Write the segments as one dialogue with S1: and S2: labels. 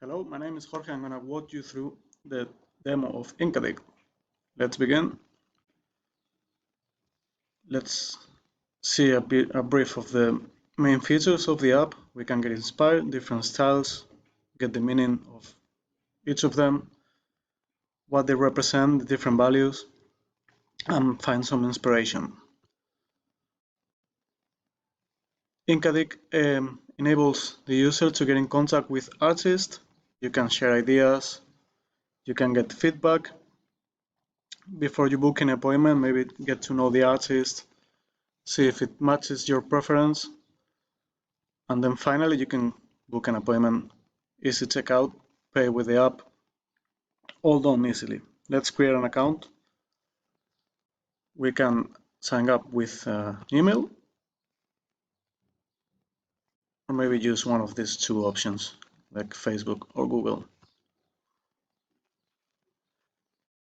S1: Hello, my name is Jorge. I'm going to walk you through the demo of Inkaddict. Let's begin. Let's see a brief of the main features of the app. We can get inspired, different styles, get the meaning of each of them, what they represent, the different values, and find some inspiration. Inkaddict enables the user to get in contact with artists. You can share ideas, you can get feedback before you book an appointment, maybe get to know the artist, see if it matches your preference, and then finally you can book an appointment, easy checkout, pay with the app, all done easily. Let's create an account. We can sign up with email, or maybe use one of these two options like Facebook or Google.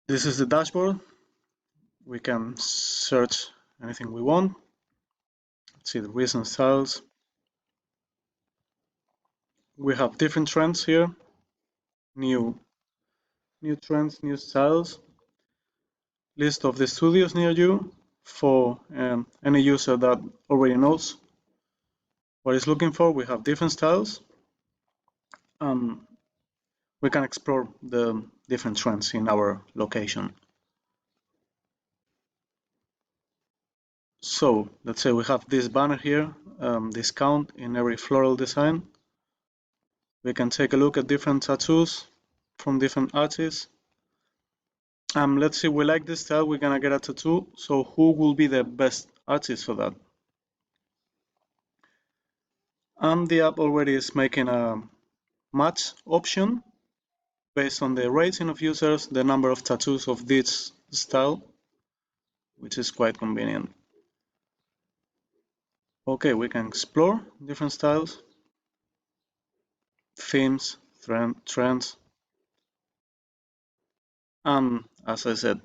S1: This is the dashboard. We can search anything we want. See the recent styles. We have different trends here, new trends, new styles, list of the studios near you for any user that already knows what it's looking for. We have different styles. We can explore the different trends in our location. So let's say we have this banner here, discount in every floral design. We can take a look at different tattoos from different artists. Let's say we like this style, we're gonna get a tattoo. So who will be the best artist for that? The app already is making a match option based on the rating of users, the number of tattoos of this style, which is quite convenient. Okay, we can explore different styles, themes, trends. As I said,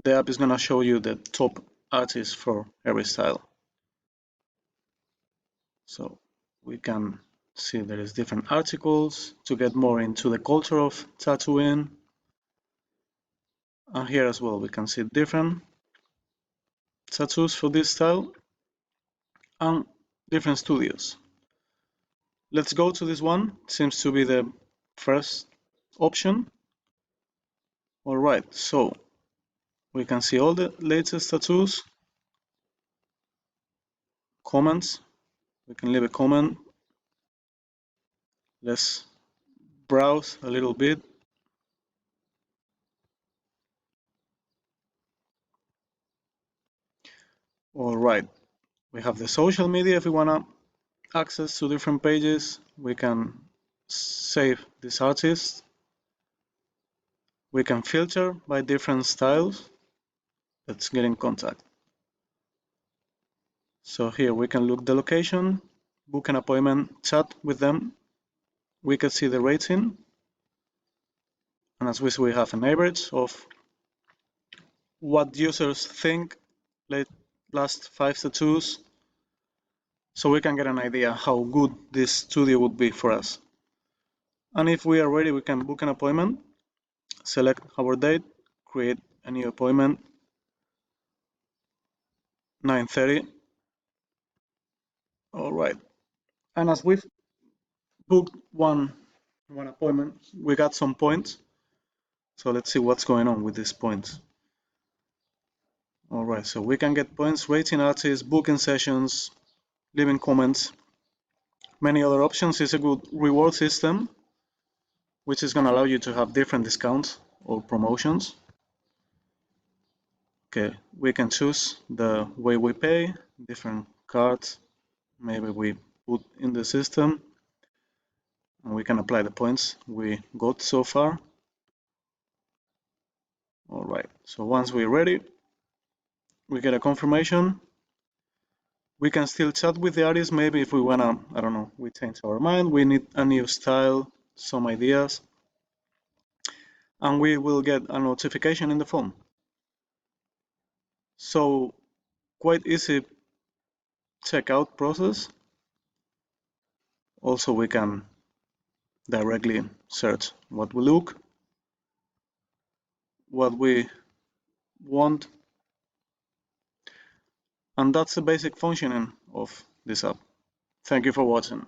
S1: the app is going to show you the top artists for every style. So we can see there is different articles to get more into the culture of tattooing. And here as well, we can see different tattoos for this style and different studios. Let's go to this one. It seems to be the first option. All right, so we can see all the latest tattoos, comments. We can leave a comment. Let's browse a little bit. All right, we have the social media. If we want to access to different pages, we can save this artist. We can filter by different styles. Let's get in contact. So here we can look the location, book an appointment, chat with them. We can see the rating. And as we see, we have an average of what users think last 5 tattoos. So we can get an idea how good this studio would be for us. And if we are ready, we can book an appointment, select our date, create a new appointment, 9:30. All right. And as we've booked one appointment, we got some points. So let's see what's going on with these points. All right, so we can get points, rating artists, booking sessions, leaving comments, many other options. It's a good reward system, which is going to allow you to have different discounts or promotions. Okay, we can choose the way we pay, different cards, maybe we put in the system, and we can apply the points we got so far. All right, so once we're ready, we get a confirmation. We can still chat with the artist, maybe if we wanna, I don't know, we change our mind, we need a new style, some ideas, and we will get a notification in the phone. So quite easy checkout process. Also, we can directly search what we look, what we want, and that's the basic functioning of this app. Thank you for watching.